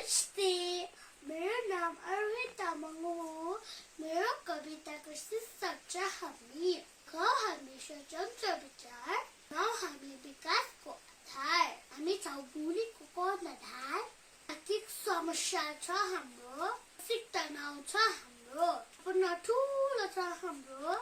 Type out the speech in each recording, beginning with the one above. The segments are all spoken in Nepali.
नमस्ते, मेरो नाम अरविन्द तामाङ हो। मेरो कविताको शीर्षक छ हामी। हामी स्वतन्त्र विचार, हामी विकासको आधार। हामी छौँ भुलीको कर्णधार। आर्थिक समस्या छ हाम्रो, मानसिक तनाव छ हाम्रो, सपना ठुलो छ हाम्रो,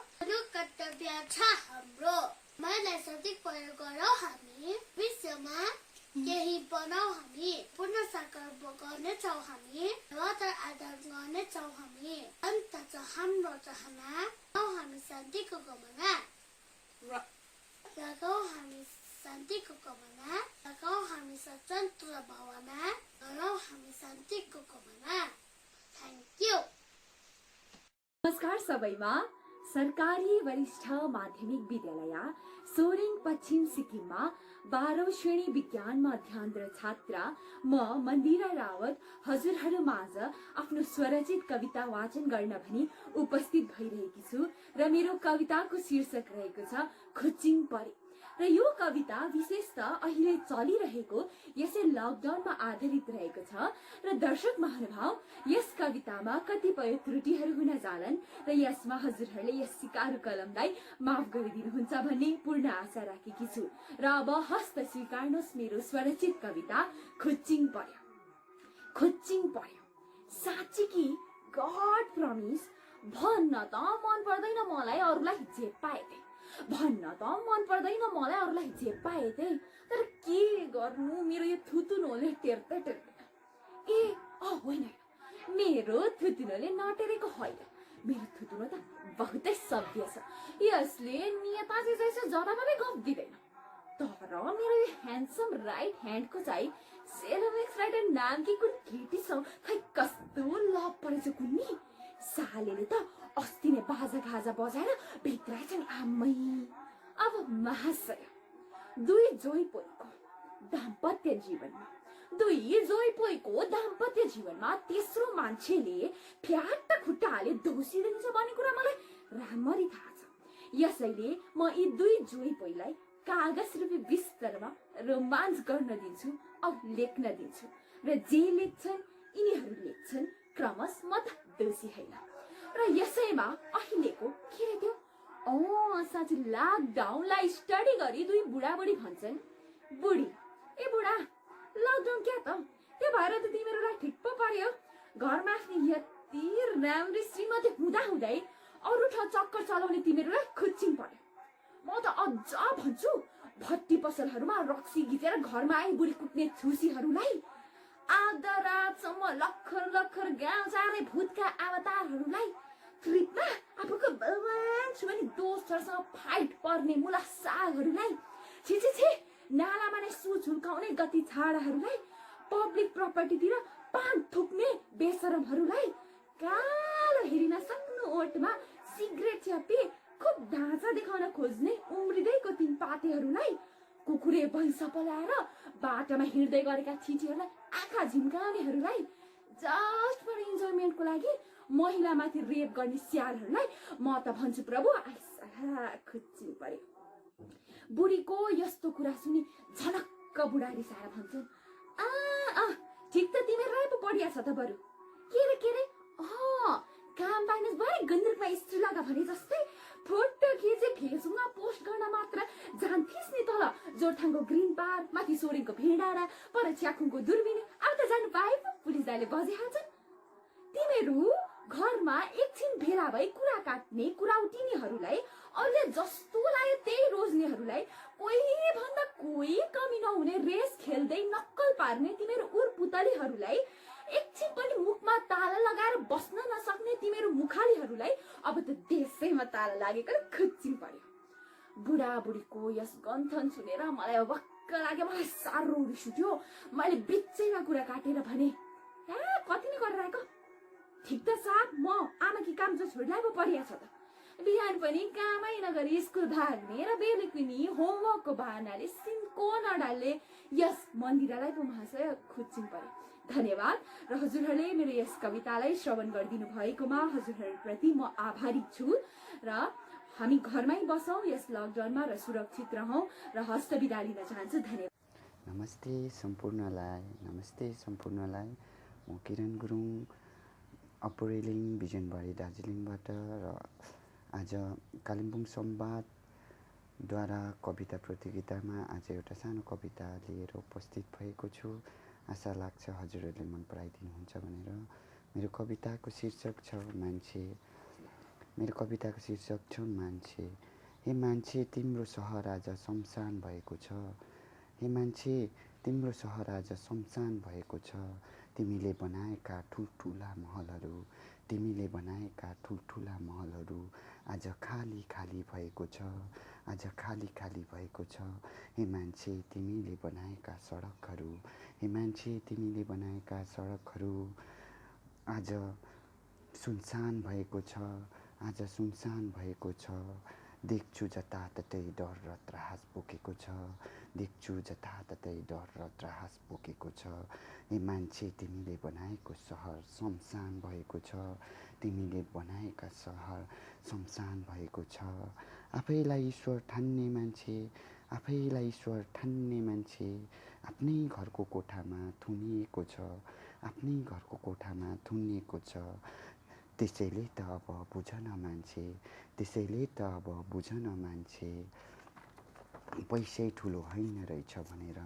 कर्तव्य छ हाम्रो। मलाई सठिक प्रयोग गरौँ हामी, विश्वमा केही बनाऊ हामी, पूर्ण साकार गर्नेछौँ हामी, लगातार आदर गर्नेछौँ हामी। अन्त छ हाम्रो चाहना, हामी शान्तिको कामना, लगाऊ हामी शान्तिको कामना, लगाऊ हामी स्वतन्त्र भावना, गरौँ हामी शान्तिको कामना। Thank you. नमस्कार सबैमा। सरकारी वरिष्ठ माध्यमिक विद्यालय सोरेङ पश्चिम सिक्किममा 12औं श्रेणी विज्ञानमा अध्ययनरत छात्रा म मन्दिरा रावत हजुरहरू माझ आफ्नो स्वरचित कविता वाचन गर्न भनी उपस्थित भइरहेकी छु र मेरो कविताको शीर्षक रहेको छ खुच्चिङ परे। र यो कविता विशेषतः अहिले चलिरहेको यसै लकडाउनमा आधारित रहेको छ र दर्शक महानुभाव यस कवितामा कतिपय त्रुटिहरू हुन जालान् र यसमा हजुरहरूले यस सिकारु कलमलाई माफ गरिदिनुहुन्छ भन्ने पूर्ण आशा राखेकी छु। र अब हस्त स्वीकार्नुहोस् मेरो स्वरचित कविता खुच्चिङ पर्यो। खुच्चिङ पर्यो साँच्ची कि गॉड प्रमिस, भन्न त मन पर्दैन मलाई अरूलाई जे पाए त्यही, भन्न त मन पर्दैन मलाई अरूलाई जे पाए त्यही, तर के गर्नु मेरो यो थुतुनोले टेर्दै टेर्दै। ए होइन, मेरो थुतुनोले नटेरेको होइन, मेरो थुतुनो त बहुतै सभ्य छ, यसले नेताजी जैसे जताभावी गफ दिँदैन। तर मेरो यो ह्यान्डसम राइट ह्यान्डको चाहिँ सेलोमेक्स राइटर नामकी कुन केटीसँग खै कस्तो लभ परेछ कुन्नी। सालेले त अस्ति नै बाजा गाजा बजाएर भित्राछन् आम्मै। अब महाशय, दुई जोइपोइको दाम्पत्य जीवनमा तेस्रो मान्छेले फ्याट्ट खुट्टा हाले दोषिदिन्छ भन्ने कुरा मलाई राम्ररी थाहा छ। यसैले म यी दुई जोइपोइलाई कागज रूपी बिस्तरमा रोमान्स गर्न दिन्छु औ लेख्न दिन्छु र जे लेख्छन् यिनीहरू लेख्छन् क्रमश, म त दोषी होइन। र यसैमा अहिलेको के रे त्यो साँच्ची लकडाउनलाई स्टडी गरी दुई बुढाबुढी भन्छन्, बुढी ए बुढा लकडाउन क्या त, त्यो भएर त तिमीहरूलाई ठिक पो पर्यो, घरमा आफ्नी यति राम्री श्रीमती हुँदाहुँदै अरू ठाउँ चक्कर चलाउने तिमीहरूलाई खुच्चिङ पर्यो। म त अझ भन्छु, भट्टी पसलहरूमा रक्सी घिचेर घरमा आए बुढी कुट्ने छुसीहरूलाई, आधा रातसम्म लखर लखर गाउँ चारै भूतका अवतारहरूलाई, ट्रिपमा आफूको बलवान छु भने दोस्तहरूसँग फाइट पर्ने मुला सागहरूलाई, छे नालामा नै सुच हुल्काउने गति छाडाहरूलाई, पब्लिक प्रपर्टीतिर पान थुक्ने बेसरमहरूलाई, कालो हेरिन सक्नु ओठमा सिगरेट च्यापी खुब ढाँचा देखाउन खोज्ने उम्रिँदैको तीन पातेहरूलाई, कुकुरे भैँस पलाएर बाटोमा हिँड्दै गरेका छिटीहरूलाई आँखा झिम्काउनेहरूलाई, जस्ट फर इन्जोयमेन्टको लागि महिलामाथि रेप गर्ने स्यालहरूलाई म त भन्छु प्रभु आइसा खुच्चिङ पर्यो। बुढीको यस्तो कुरा सुनि झनक्क बुढा रिसाएर भन्छन्, ठिक त तिमीहरूलाई पो पढिया छ त बरु। के रे काम पाइनेस भए गन्दुकमा स्त्री लगा भने जस्तै फोटो खिचे फेसबुकमा पोस्ट गर्न मात्र जान्थिस् नि तल जोरथाङको ग्रिन पार्क, माथि सोरेङको भेडाडा, पर च्याखुङको दुर्बिनी, अब त जानु पाए पो पुलिस दाइले बजिहाल्छन्। तिमीहरू घरमा एकछिन भेला भई कुरा काट्ने कुराउटिनीहरूलाई, अरूले जस्तो लाग्यो त्यही रोज्नेहरूलाई, कोही भन्दा कोही कमी नहुने रेस खेल्दै नक्कल पार्ने तिमीहरू उरपुतलीहरूलाई, एकछिन पनि मुखमा ताला लगाएर बस्न नसक्ने तिमीहरू मुखालीहरूलाई अब त देशैमा ताला लागेको खुच्चिङ पर्यो। बुढाबुढीको यस गन्थन सुनेर मलाई वक्क लाग्यो, मलाई साह्रो रिस उठ्यो। मैले बिचैमा कुरा काटेर भने, कति नै गरेर आएको, ठिक त साहब, म आमाकी काम जो छोडलाई पो परिया छ त, बिहान पनि कामै नगरी स्कुल भाग्ने र बेलुकी नि होमवर्कको बहानाले सिन्को नडाल्ने यस मन्दिरालाई पो महाशय खुच्चिङ पर्यो। धन्यवाद। र हजुरहरूले मेरो यस कवितालाई श्रवण गरिदिनु भएकोमा हजुरहरूप्रति म आभारी छु र हामी घरमै बसौँ यस लकडाउनमा र सुरक्षित रहौँ र हस्त बिदा लिन चाहन्छु। धन्यवाद। नमस्ते सम्पूर्णलाई म किरण गुरुङ अपरेलिङ बिजनबारी दार्जिलिङबाट र आज कालिम्पोङ संवादद्वारा कविता प्रतियोगितामा आज एउटा सानो कविता लिएर उपस्थित भएको छु। आशा लाग्छ हजुरहरूले मन पराइदिनुहुन्छ भनेर। मेरो कविताको शीर्षक छ मान्छे। मेरो कविताको शीर्षक छ मान्छे। हे मान्छे, तिम्रो सहर आज शमशान भएको छ। हे मान्छे, तिम्रो सहर आज शमशान भएको छ। तिमीले बनाएका ठुल्ठुला महलहरू, तिमीले बनाएका ठुल्ठुला महलहरू आज खाली खाली भएको छ। आज खाली खाली भएको छ। हे मान्छे, तिमीले बनाएका सडकहरू, हे मान्छे, तिमीले बनाएका सडकहरू आज सुनसान भएको छ। आज सुनसान भएको छ। देख्छु जताततै डर र त्रास बोकेको छ। देख्छु जताततै डर र त्रास बोकेको छ। हे मान्छे, तिमीले बनाएको सहर शमशान भएको छ। तिमीले बनाएका सहर शमशान भएको छ। आफैलाई ईश्वर ठान्ने मान्छे, आफैलाई ईश्वर ठान्ने मान्छे आफ्नै घरको कोठामा थुनिएको छ। आफ्नै घरको कोठामा थुनिएको छ। त्यसैले त अब बुझ न मान्छे, त्यसैले त अब बुझ न मान्छे, पैसै ठुलो होइन रहेछ भनेर,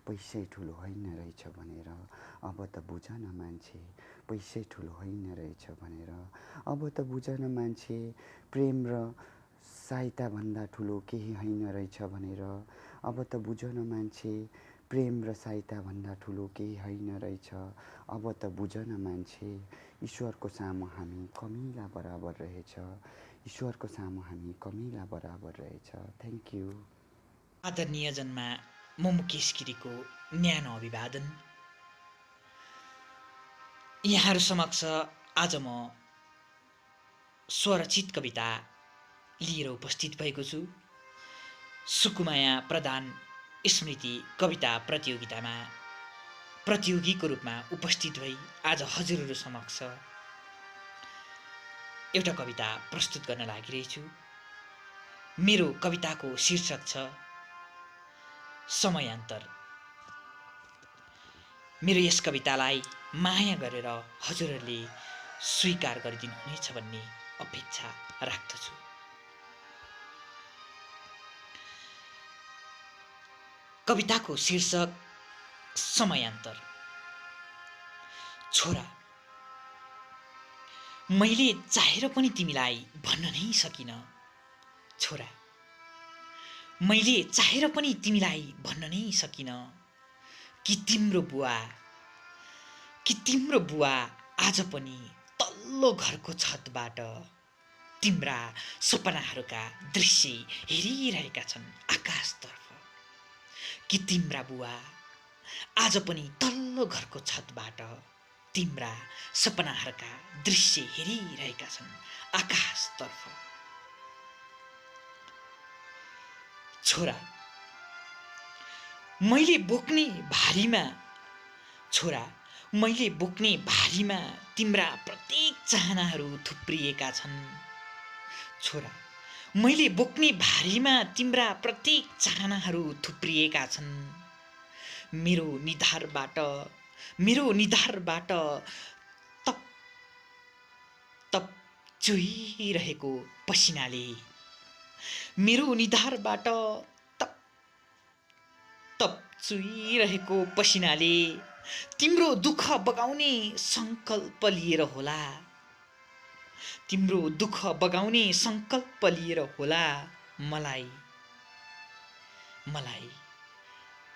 पैसै ठुलो होइन रहेछ भनेर। अब त बुझ न मान्छे, पैसै ठुलो होइन रहेछ भनेर। अब त बुझ न मान्छे, प्रेम र सहायताभन्दा ठुलो केही होइन रहेछ भनेर। अब त बुझ न मान्छे, प्रेम र सहायताभन्दा ठुलो केही होइन रहेछ। अब त बुझ न मान्छे, ईश्वरको सामु हामी कमिला बराबर रहेछ। ईश्वरको सामु हामी कमिला बराबर रहेछ। Thank you. आदरणीय जन्मा म मुकेश गिरीको न्यानो अभिवादन। यहाँहरू समक्ष आज म स्वरचित कविता लिएर उपस्थित भएको छु। सुकुमाया प्रधान स्मृति कविता प्रतियोगितामा प्रतियोगीको रूपमा उपस्थित भई आज हजुरहरू समक्ष एउटा कविता प्रस्तुत गर्न लागिरहेछु। मेरो कविताको शीर्षक छ समयान्तर। मेरो यस कवितालाई माया गरेर हजुरहरूले स्वीकार गरिदिनुहुनेछ भन्ने अपेक्षा राख्दछु। कविताको शीर्षक समयान्तर। छोरा, मैले चाहेर पनि तिमीलाई भन्न नै सकिन। छोरा, मैले चाहेर पनि तिमीलाई भन्न नै सकिन कि तिम्रो बुवा आज पनि तल्लो घरको छतबाट तिम्रा सपनाहरूका दृश्य हेरिरहेका छन् आकाशतर्फ। कि तिम्रा बुवा आज पनि तल्लो घरको छतबाट तिम्रा सपनाहरूका दृश्य हेरिरहेका छन् आकाशतर्फ। छोरा, मैले बोक्ने भारीमा तिम्रा प्रत्येक चाहनाहरू थुप्रिएका छन्। छोरा, मैले बोक्ने भारीमा तिम्रा प्रत्येक चाहनाहरू थुप्रिएका छन्। मेरो निधारबाट तप तप चुहिरहेको पसिनाले, मेरो निधारबाट तप तप चुहिरहेको पसिनाले तिम्रो दुःख बगाउने संकल्प लिएर होला। तिम्रो दुःख बगाउने संकल्प लिएर होला मलाई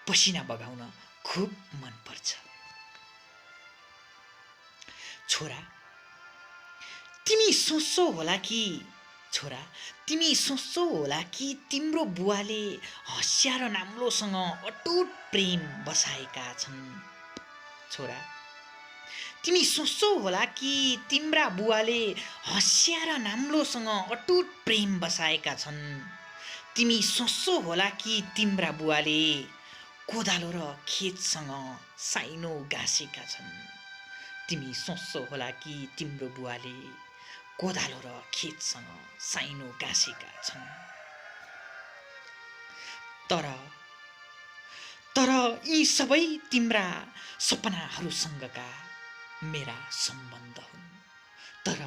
पसिना बगाउन खुब मन पर्छ। छोरा, तिमी सोच्छौ होला कि तिम्रो बुवाले हँसिया र नाम्लोसँग अटुट प्रेम बसाएका छन्। छोरा, तिमी सोच्छौ होला कि तिम्रा बुवाले हँसिया र नाम्लोसँग अटुट प्रेम बसाएका छन्। तिमी सोच्छौ होला कि तिम्रा बुवाले कोदालो र खेतसँग साइनो गाँसेका छन्। तिमी सोच्छौ होला कि तिम्रो बुवाले कोदालो र खेतसँग साइनो गाँसेका छन्। तर यी सबै तिम्रा सपनाहरूसँगका मेरा सम्बन्ध हुन्, तर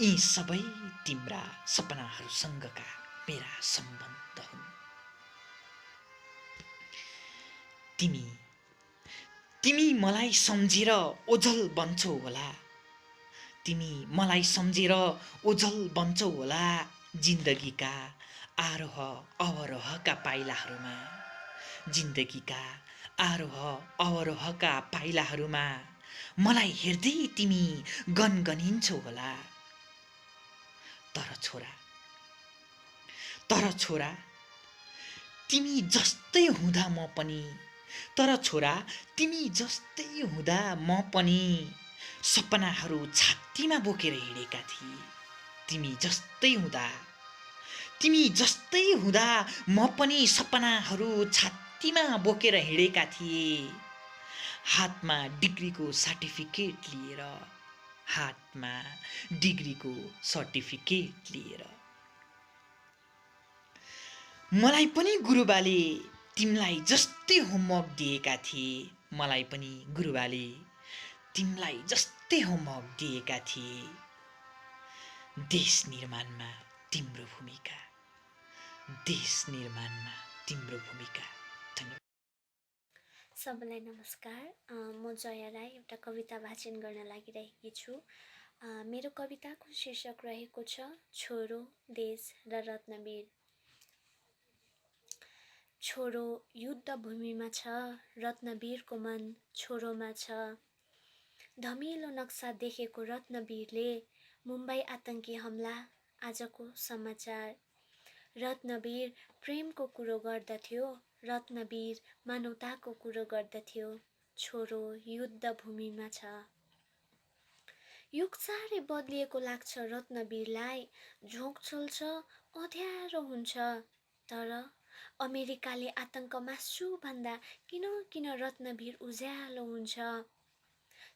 यी सबै तिम्रा सपनाहरूसँगका मेरा सम्बन्ध हुन्। तिमी मलाई सम्झेर ओझल बन्छौ होला, तिमी मलाई सम्झेर ओझल बन्छौ होला, जिन्दगीका आरोह अवरोहका पाइलाहरूमा, जिन्दगीका आरोह अवरोहका पाइलाहरूमा मलाई हेर्दै तिमी गनगनिन्छौ होला। तर छोरा तिमी जस्तै हुँदा म पनि, तर छोरा तिमी जस्तै हुँदा म पनि सपनाहरू छातीमा बोकेर हिँडेका थिए। तिमी जस्तै हुँदा म पनि सपनाहरू छातीमा बोकेर हिँडेका थिए। हातमा डिग्रीको सर्टिफिकेट लिएर मलाई पनि गुरुबाले तिमीलाई जस्तै होमवर्क दिएका थिए। मलाई पनि गुरुबाले तिमीलाई जस्तै होमवर्क दिएका थिए। देश निर्माणमा तिम्रो भूमिका। धन्यवाद। सबैलाई नमस्कार। म जया राई एउटा कविता वाचन गर्न लागिरहेकी छु। मेरो कविताको शीर्षक रहेको छ छोरो, देश र रत्नवीर। छोरो युद्ध भूमिमा छ, रत्नवीरको मन छोरोमा छ। धमिलो नक्सा देखेको रत्नवीरले मुम्बई आतंकी हमला आजको समाचार। रत्नवीर प्रेमको कुरो गर्दथ्यो, रत्नवीर मानवताको कुरो गर्दथ्यो। छोरो युद्ध भूमिमा छ। युग साह्रै बदलिएको लाग्छ रत्नवीरलाई, झोक चल्छ अँध्यारो हुन्छ। तर अमेरिकाले आतंक मास्छु भन्दा किन रत्नवीर उज्यालो हुन्छ।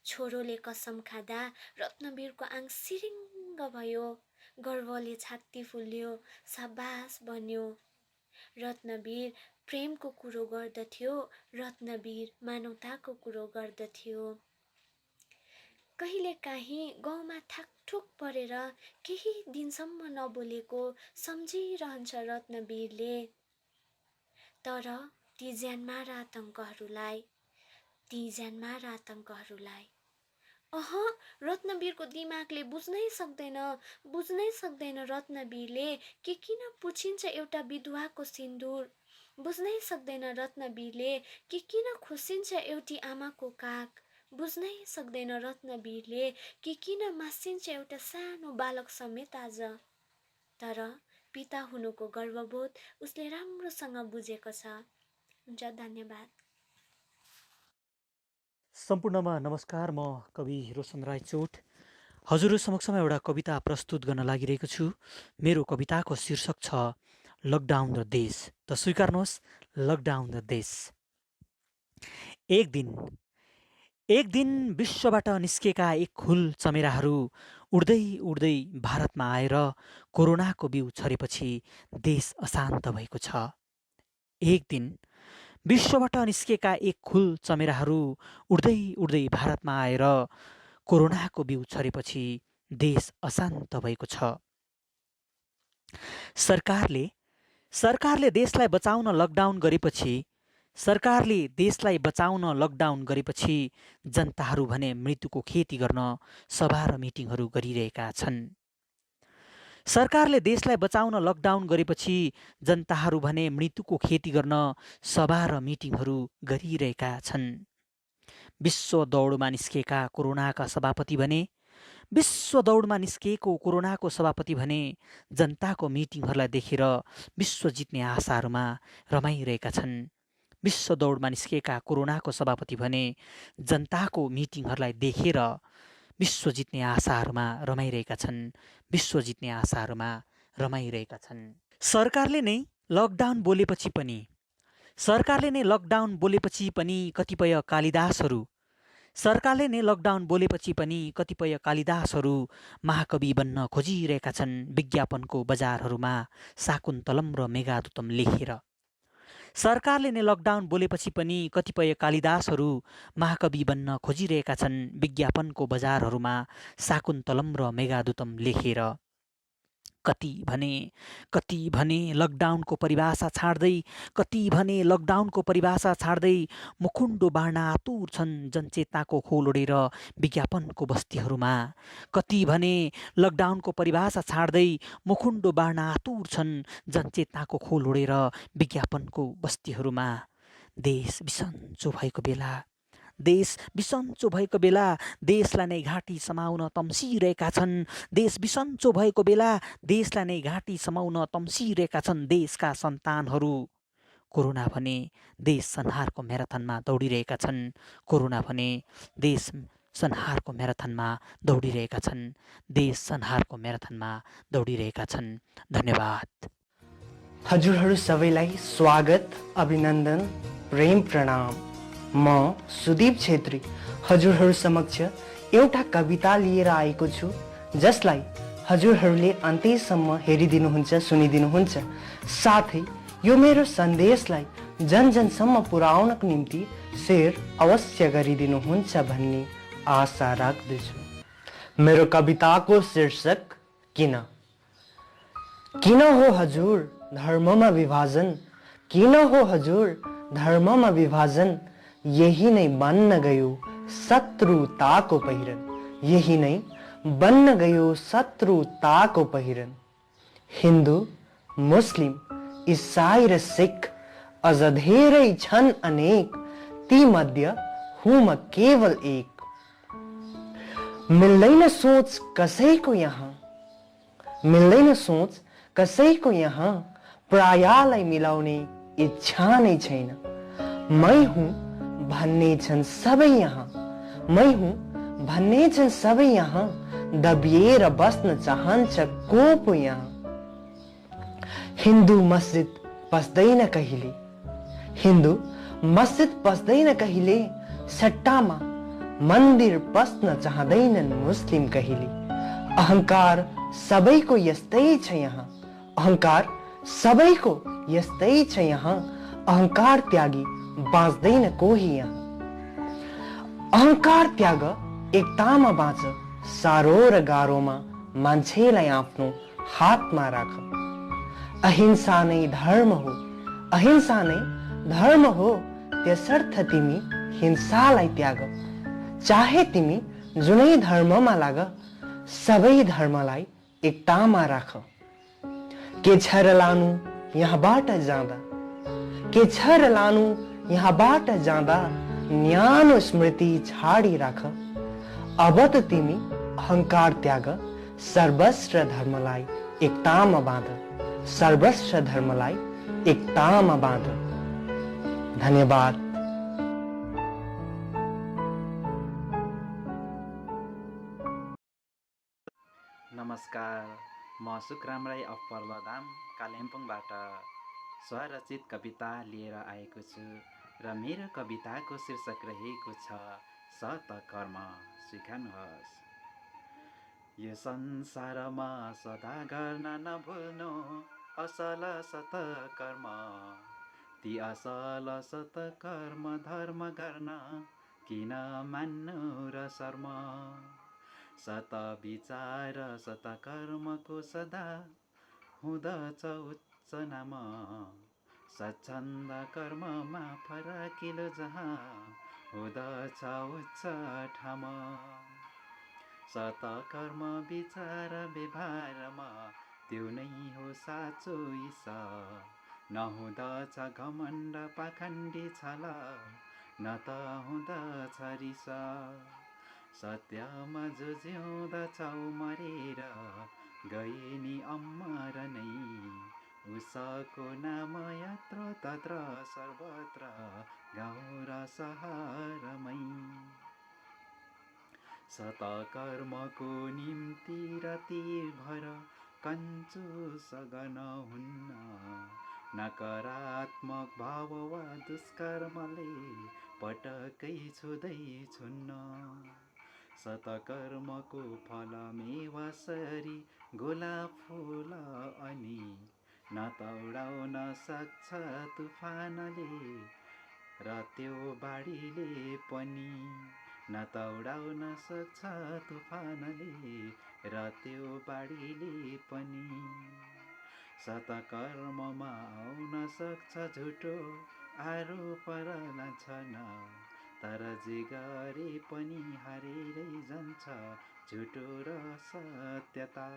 छोरोले कसम खाँदा रत्नवीरको आङ सिरिङ्ग भयो, गर्वले छाती फुल्यो, साबास भन्यो। रत्नवीर प्रेमको कुरो गर्दथ्यो, रत्नवीर मानवताको कुरो गर्दथ्यो। कहिलेकाहीँ गाउँमा थाकठुक परेर केही दिनसम्म नबोलेको सम्झिरहन्छ रत्नवीरले। तर ती ज्यानमारा आतंकहरूलाई रत्नवीरको दिमागले बुझ्नै सक्दैन रत्नवीरले के किन पुछिन्छ एउटा विधवाको सिन्दुर। बुझ्नै सक्दैन रत्नवीरले के किन खुसिन्छ एउटी आमाको काग। बुझ्नै सक्दैन रत्नवीरले के किन मासिन्छ एउटा सानो बालक समेत आज। तर पिता हुनुको गर्वबोध उसले राम्रोसँग बुझेको छ। हुन्छ, धन्यवाद। सम्पूर्णमा नमस्कार। म कवि रोशन राई चोट हजुर समक्षमा एउटा कविता प्रस्तुत गर्न लागिरहेको छु। मेरो कविताको शीर्षक छ लकडाउन र देश। त स्वीकार्नुहोस्, लकडाउन र देश। एक दिन विश्वबाट निस्केका एक खुल चमेराहरू उड्दै उड्दै भारतमा आएर कोरोनाको बिउ छरेपछि देश अशान्त भएको छ। एक दिन विश्वबाट निस्केका एक खुल चमेराहरू उड्दै उड्दै भारतमा आएर कोरोनाको बिउ छरेपछि देश अशान्त भएको छ। सरकारले देशलाई बचाउन लकडाउन गरेपछि जनताहरू भने मृत्युको खेती गर्न सभा र मिटिङहरू गरिरहेका छन्। सरकारले देशलाई बचाउन लकडाउन गरेपछि जनताहरू भने मृत्युको खेती गर्न सभा र मिटिङहरू गरिरहेका छन्। विश्व दौडमा निस्केका कोरोनाको सभापति भने जनताको मिटिङहरूलाई देखेर विश्व जित्ने आशाहरूमा रमाइरहेका छन्। विश्व दौडमा निस्केका कोरोनाको सभापति भने जनताको मिटिङहरूलाई देखेर विश्व जित्ने आशाहरूमा रमाइरहेका छन्। सरकारले नै लकडाउन बोलेपछि पनि कतिपय कालिदासहरू महाकवि बन्न खोजिरहेका छन्। विज्ञापनको बजारहरूमा शाकुन्तलम र मेघादूतम लेखेर सरकारले नै लकडाउन बोलेपछि पनि कतिपय कालिदासहरू महाकवि बन्न खोजिरहेका छन् विज्ञापनको बजारहरूमा शाकुन्तलम र मेघादूतम लेखेर। कति भने लकडाउनको परिभाषा छाड्दै मुखुन्डो बाँड्न आतुर छन् जनचेतनाको खोल ओडेर विज्ञापनको बस्तीहरूमा। कति भने लकडाउनको परिभाषा छाड्दै मुखुन्डो बाँड्न आतुर छन् जनचेतनाको खोल ओडेर विज्ञापनको बस्तीहरूमा। देश बिसन्चो भएको बेला देशलाई नै घाँटी समाउन तम्सिरहेका छन्। देशका सन्तानहरू। कोरोना भने देश संहारको म्याराथनमा दौडिरहेका छन्। धन्यवाद। हजुरहरू सबैलाई स्वागत, अभिनन्दन, प्रेम प्रणाम। म सुदीप छेत्री हजुरहरू समक्ष एउटा कविता लिएर आएको छु, जसलाई हजुरहरूले अन्त्यसम्म हेरिदिनुहुन्छ, सुनिदिनुहुन्छ। साथै यो मेरो सन्देशलाई जनजनसम्म पुर्याउनको निम्ति शेयर अवश्य गरिदिनुहुन्छ भन्ने आशा राख्दछु। मेरो कविताको शीर्षक किन हो हजुर धर्ममा विभाजन, किन हो हजुर धर्ममा विभाजन, यही नै बन्न गयो शत्रुताको पहिरन। हिन्दू, मुस्लिम, इसाई र सिख अझ धेरै छन् अनेक, ती मध्ये हुँ म केवल एक। मिल्दैन सोच कसैको यहाँ, प्रायलाई मिलाउने इच्छा नै छैन। मै हुँ भन्ने छन् सबै यहाँ, दबिएर बस्न चाहन्छ को पो यहाँ। हिन्दू मस्जिद पस्दैन कहिले, सट्टामा मन्दिर पस्न चाहँदैनन् मुस्लिम कहिले। अहंकार सबैको यस्तै छ यहाँ, अहंकार त्यागी बाँच्दैन कोही यहाँ। अहंकार त्याग एकतामा बाँच, सारो र गाह्रोमा मान्छेलाई आफ्नो हातमा राख। अहिंसा नै धर्म हो, त्यसर्थ तिमी हिंसालाई त्याग। चाहे तिमी जुनै धर्ममा लाग, सबै धर्मलाई एकतामा राख। के छ र लानु यहाँबाट जाँदा, न्यानो स्मृति छाडी राख। अब त तिमी अहंकार त्याग, सर्वस्व धर्मलाई एकतामा बाँध। धन्यवाद। नमस्कार, म सुखराम राई अफ पर्वतधाम कालिम्पोङबाट स्वरचित कविता लिएर आएको छु र मेरो कविताको शीर्षक रहेको छ सतकर्म। स्वीकार्नुहोस्। यो संसारमा सदा गर्न नभुल्नु असल सतकर्म, ती असल सतकर्म धर्म गर्न किन मान्नु र शर्म। सत विचार सतकर्मको सदा हुँदछ उच्च नाम, स्वच्छन्द कर्ममा फरकिलो जहाँ हुँदछ उच्च ठाम। सतकर्म विचार व्यवहारमा त्यो नै हो साँचो ईश, नहुँदछ घमण्ड पाखण्डी छल, न त हुँदछ रिस। सत्यमा जो जिउँदछौ मरेर गए नि अमर नै, उसको नाम यत्र तत्र सर्वत्र गाउँ र सहरमै। सतकर्मको निम्ति राति भर कञ्जूस गर्न हुन्न, नकारात्मक भाव वा दुष्कर्मले पटकै छुँदैछुन्न। सतकर्मको फल मेवा सरी गोला फुल अनि न त उडाउन सक्छ तुफानले र त्यो बाढीले पनि न त उडाउन सक्छ तुफानले र त्यो बाढीले पनि सतकर्ममा आउन सक्छ झुटो आरोपरा लान्छन् तर जे गरे पनि हारेरै जान्छ झुटो र सत्यता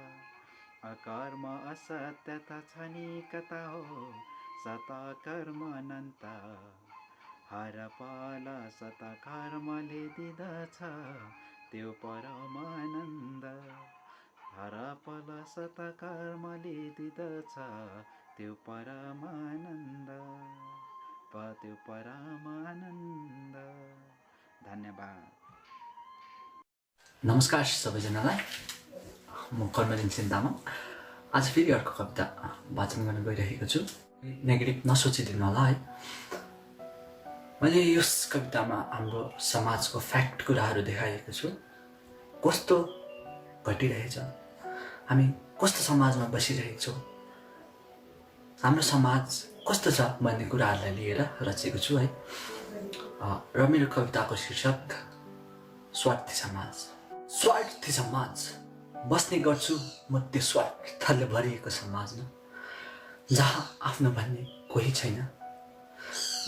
अकर्म असत्यता छ नि कता हो सतकर्म अनन्त हर पल सतकर्मले दिँदछ त्यो परमानन्द हर पल सतकर्मले दिँदछ त्यो परमानन्द त्यो परमानन्द। धन्यवाद। नमस्कार सबैजनालाई, म कर्मलिन सिन्तामा आज फेरि अर्को कविता वाचन गर्न गइरहेको छु। नेगेटिभ नसोचिदिनु होला है। मैले यस कवितामा हाम्रो समाजको फ्याक्ट कुराहरू देखाएको छु। कस्तो घटिरहेछ, हामी कस्तो समाजमा बसिरहेको छौँ, हाम्रो समाज कस्तो छ भन्ने कुराहरूलाई लिएर रचेको छु है। र मेरो कविताको शीर्षक स्वार्थी समाज। स्वार्थी समाज बस्ने गर्छु म त्यो स्वार्थले भरिएको समाजमा, जहाँ आफ्नो भन्ने कोही छैन,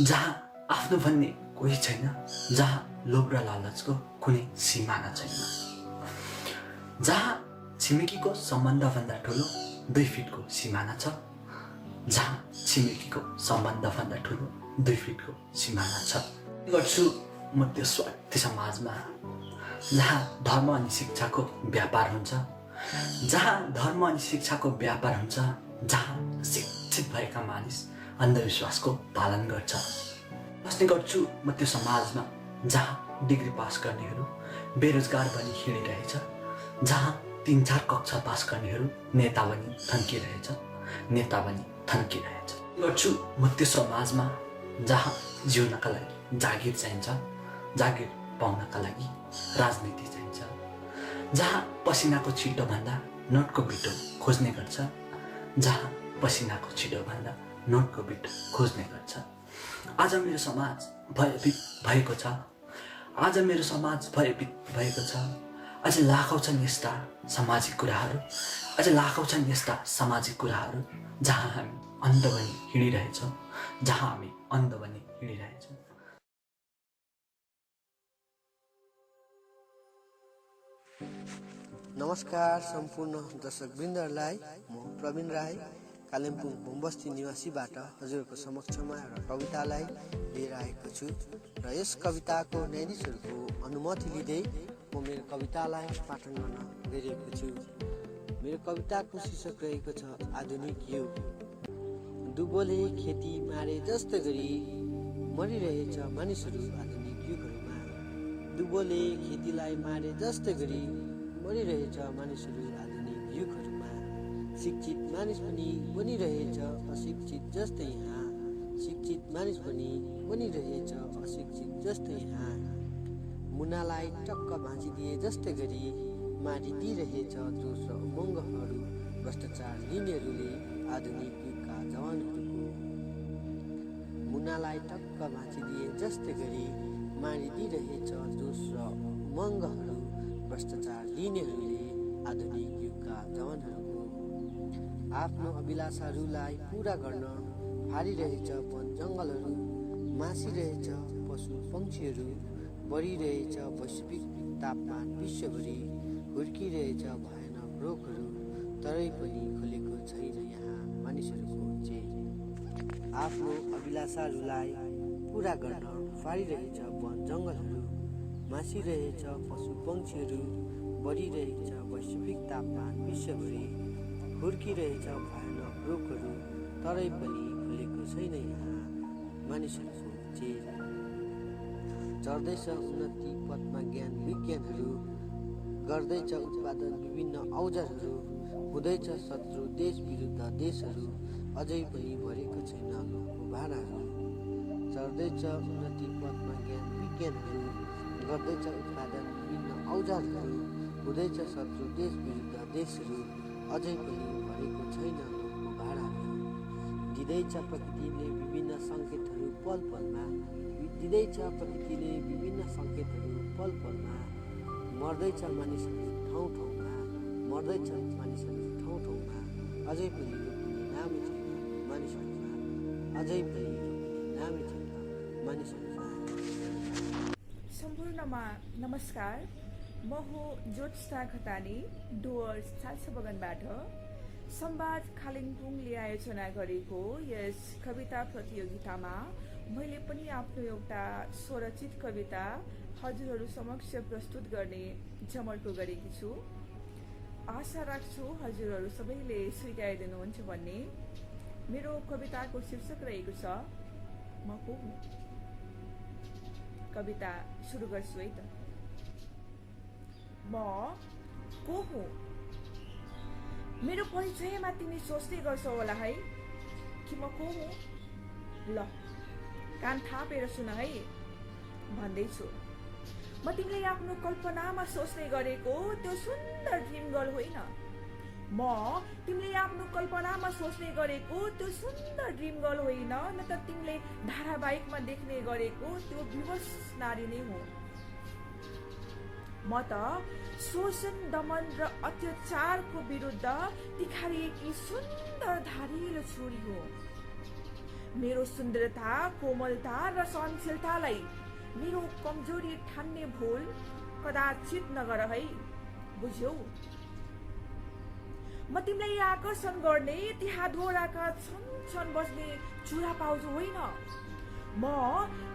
जहाँ आफ्नो भन्ने कोही छैन, जहाँ लोभ र लालचको कुनै सिमाना छैन, जहाँ छिमेकीको सम्बन्धभन्दा ठुलो 2 फिटको सिमाना छ, जहाँ छिमेकीको सम्बन्धभन्दा ठुलो 2 फिटको सिमाना छ। गर्छु म त्यो स्वार्थी समाजमा, जहाँ धर्म अनि शिक्षाको व्यापार हुन्छ, जहाँ धर्म अनि शिक्षाको व्यापार हुन्छ, जहाँ शिक्षित भएका मानिस अन्धविश्वासको पालन गर्छ। बस्ने गर्छु म त्यो समाजमा, जहाँ डिग्री पास गर्नेहरू बेरोजगार बनी हिँडिरहेछ, जहाँ 3-4 कक्षा पास गर्नेहरू नेता बनी थन्किरहेछ, नेता बनी थन्किरहेछ। गर्छु म त्यो समाजमा, जहाँ जिउनका लागि जागिर चाहिन्छ, जागिर पाउनका लागि राजनीति चाहिन्छ, जहाँ पसिनाको छिटोभन्दा नोटको बिटो खोज्ने गर्छ, जहाँ पसिनाको छिटोभन्दा नोटको बिटो खोज्ने गर्छ। आज मेरो समाज भयभीत भएको छ, आज मेरो समाज भयभीत भएको छ। अझ लाखौँ छन् यस्ता सामाजिक कुराहरू, अझ लाखौँ छन् यस्ता सामाजिक कुराहरू जहाँ हामी अन्ध बनी हिँडिरहेछौँ, जहाँ हामी अन्ध बनी हिँडिरहेछौँ। नमस्कार सम्पूर्ण दर्शकवृन्दहरूलाई, म प्रवीण राई कालिम्पोङ बमबस्ती निवासीबाट हजुरको समक्षमा एउटा कवितालाई लिएर आएको छु र यस कविताको न्यायाधीशहरूको अनुमति लिँदै म मेरो कवितालाई पाठन गर्न गइरहेको छु। मेरो कविताको शीर्षक रहेको छ आधुनिक युग। दुबोले खेती मारे जस्तो गरी मरिरहेछ मानिसहरू आधुनिक युगहरूमा। दुबोले खेतीलाई मारे जस्तो गरी मरिरहेछ मानिसहरू आधुनिक युगहरूमा। शिक्षित मानिस पनि बनिरहेछ अशिक्षित जस्तै यहाँ, शिक्षित मानिस पनि बनिरहेछ अशिक्षित जस्तै यहाँ। मुनालाई टक्क भाँचिदिए जस्तै गरी मारिदिइरहेछ जोस र उमङ्गहरू भ्रष्टाचार लिनेहरूले आधुनिक युगका जवानहरूको। मुनालाई टक्क भाँचिदिए जस्तै गरी मारिदिइरहेछ जोस र उमङ्गहरू भ्रष्टाचार लिनेहरूले आधुनिक युगका जवानहरूको। आफ्नो अभिलाषाहरूलाई पूरा गर्न फालिरहेछ वन जङ्गलहरू, मासिरहेछ पशु पक्षीहरू, बढिरहेछ वैश्विक तापमान विश्वभरि, हुर्किरहेछ भयानक रोगहरू, तरै पनि खुलेको छैन यहाँ मानिसहरूको चेत। आफ्नो अभिलाषाहरूलाई पूरा गर्न फालिरहेछ वन जङ्गलहरू, मासिरहेछ पशु पक्षीहरू, बढिरहेछ वैश्विक तापमान विश्वभरि, हुर्किरहेछ भयानक रोगहरू, तरै पनि खुलेको छैन यहाँ मानिसहरूको चेत। चढ्दैछ उन्नति पथमा ज्ञान विज्ञानहरू, गर्दैछ उत्पादन विभिन्न औजारहरू, हुँदैछ शत्रु देश विरुद्ध देशहरू, अझै पनि भरेको छैन लोकको भाडाहरू। चढ्दैछ उन्नति पथमा ज्ञान विज्ञानहरू, गर्दैछ उत्पादन विभिन्न औजारहरू, हुँदैछ शत्रु देश विरुद्ध देशहरू, अझै पनि भरेको छैन लोकको भाडाहरू। दिँदैछ प्रकृतिले विभिन्न सङ्केतहरू पल पलमा, दिँदैछ प्रकृतिले विभिन्न सङ्केतहरू पल पलमा। मर्दैछ मानिसहरू ठाउँ ठाउँमा, मर्दैछ मानिसहरू ठाउँ ठाउँमा। अझै पनि रोक्ने नामै छैन मानिसहरूमा, अझै पनि रोक्ने नामै छैन मानिसहरूमा। सम्पूर्णमा नमस्कार। म हो ज्योत्स्ना खतानी, डुवर्स चाल्साबगानबाट। संवाद कालिम्पोङले आयोजना गरेको यस कविता प्रतियोगितामा मैले पनि आफ्नो एउटा स्वरचित कविता हजुरहरू समक्ष प्रस्तुत गर्ने जमर्को गरेकी छु। आशा राख्छु हजुरहरू सबैले स्वीकारिदिनुहुन्छ भन्ने। मेरो कविताको शीर्षक रहेको छ म को हुँ। कविता सुरु गर्छु है त। म को हुँ। मेरो परिचयमा तिमी सोच्दै गर्छौ होला है कि म को हुँ। ल कान थापेर सुन है, भन्दैछु। म तिमीले आफ्नो कल्पनामा सोच्ने गरेको त्यो सुन्दर ड्रिम गर्ल होइन। म तिमीले आफ्नो कल्पनामा सोच्ने गरेको त्यो सुन्दर ड्रिम गर्ल होइन, न त तिमीले धारावाहिकमा देख्ने गरेको त्यो विवश नारी नै हो। म त शोषण, दमन र अत्याचारको विरुद्ध तिखारिएकी सुन्दर धारिलो छोरी हो। मेरो सुन्दरता, कोमलता र सहनशीलतालाई मेरो कमजोरी ठान्ने भूल कदाचित नगर है, बुझ्यौ। म तिमीलाई आकर्षण गर्ने ती हातगोडाका छन छन बज्ने चुरा पाउँछु होइन। म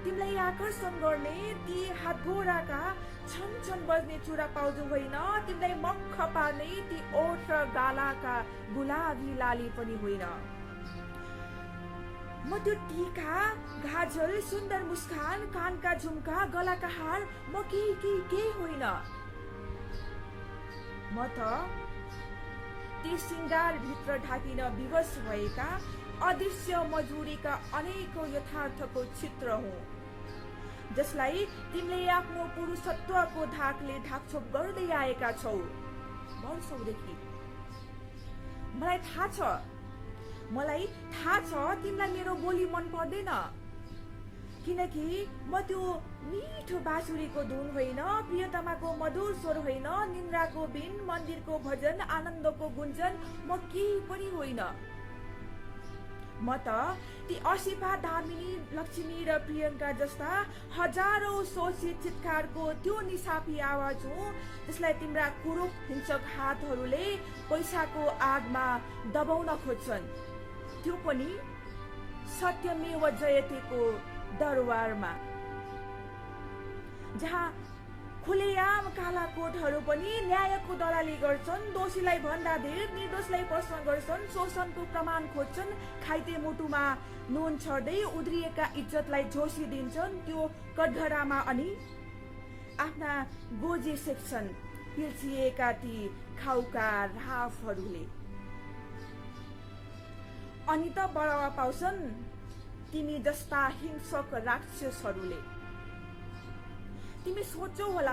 तिमीलाई आकर्षण गर्ने ती हातगोडाका छन छन बज्ने चुरा पाउँछु होइन। तिमीलाई मक्ख पार्ने ती ओठ र गालाका गुलाबी लाली पनि होइन। म त्यो टीका, गाजल, सुन्दर मुस्कान, कानका झुम्का, गलाका हार म केही होइन। म त ती सिंगार भित्र ढाकिन विवश भएका अदृश्य मजूरीका अनेकौं यथार्थको चित्र हुँ, जसलाई तिमीले आफ्नो पुरुषत्वको धाकले ढाकछोप गर्दै आएका छौ वर्षौंदेखि। मलाई थाहा छ तिमीलाई मेरो बोली मन पर्दैन, किनकि म त्यो मिठो बाँसुरीको धुन होइन, प्रियतमाको मधुर स्वर होइन, निन्द्राको बिन, मन्दिरको भजन, आनन्दको गुन्जन म केही पनि होइन। म त ती असिफा, दामिनी, लक्ष्मी र प्रियङ्का जस्ता हजारौं शोषित चित्कारको त्यो निसाफी आवाज हुँ, जसलाई तिम्रा कुरूप हिंसक हातहरूले पैसाको आगमा दबाउन खोज्छन्, त्यो पनि सत्यमेव जयतेको दरबारमा, जहाँ खुलेआम काला कोटहरू पनि न्यायको दलाली गर्छन्, दोषीलाई भन्दा धेर निर्दोषलाई प्रश्न गर्छन्, शोषणको प्रमाण खोज्छन्, खाइते मुटुमा नुन छर्दै उद्रिएका इज्जतलाई झोसी दिन्छन् त्यो कठघरामा। अनि आफ्ना गोजी सेक्छन् पिल्सिएका ती खाउका राफहरूले। अनि त बढावा पाउँछन् तिमी जस्ता हिंसक राक्षसहरूले। तिमी सोचौ होला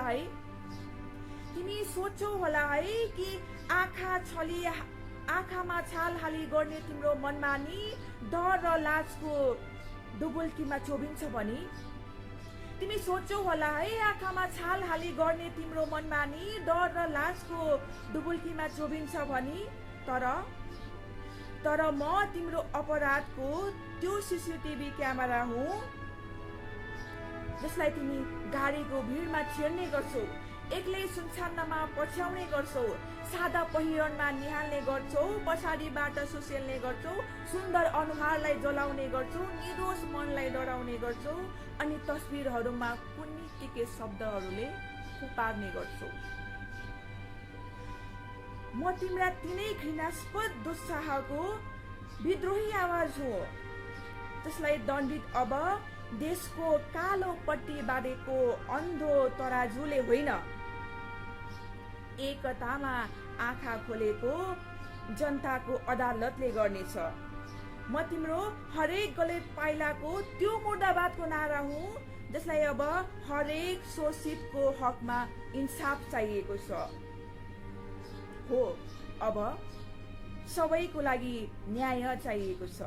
है कि आँखामा छाल हाली गर्ने तिम्रो मनमानी डर र लाजको डुबुल्कीमा चोबिन्छ भनी। तिमी सोचौ होला है आँखामा छाल हाली गर्ने तिम्रो मनमानी डर र लाजको डुबुल्कीमा चोबिन्छ भनी। तर म तिम्रो अपराधको त्यो सीसीटीभी क्यामेरा हुँ, जसलाई तिमी गाडीको भिडमा छेड्ने गर्छौ, एक्लै सुनसानमा पछ्याउने गर्छौ, सादा पहिरनमा निहाल्ने गर्छौ, पछाडिबाट सुसेल्ने गर्छौ, सुन्दर अनुहारलाई जलाउने गर्छौ, निर्दोष मनलाई डराउने गर्छौ, अनि तस्बिरहरूमा कुन्नी टिके शब्दहरूले पुपार्ने गर्छौ। म तिम्रा तिनै घृणास्पद दुस्साहको विद्रोही आवाज हो, जसलाई दण्डित अब देशको कालो पट्टी बाँधेको अन्धो तराजुले होइन, एकतामा आँखा खोलेको जनताको अदालतले गर्नेछ। म तिम्रो हरेक गलत पाइलाको त्यो मुर्दाबादको नारा हुँ, जसलाई अब हरेक शोषितको हकमा इन्साफ चाहिएको छ। हो, अब सबैको लागि न्याय चाहिएको छ।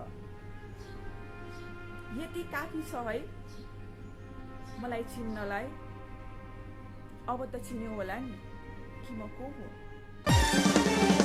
यति काफी छ है मलाई चिन्नलाई। अब त चिन्यो होला नि कि म को हो।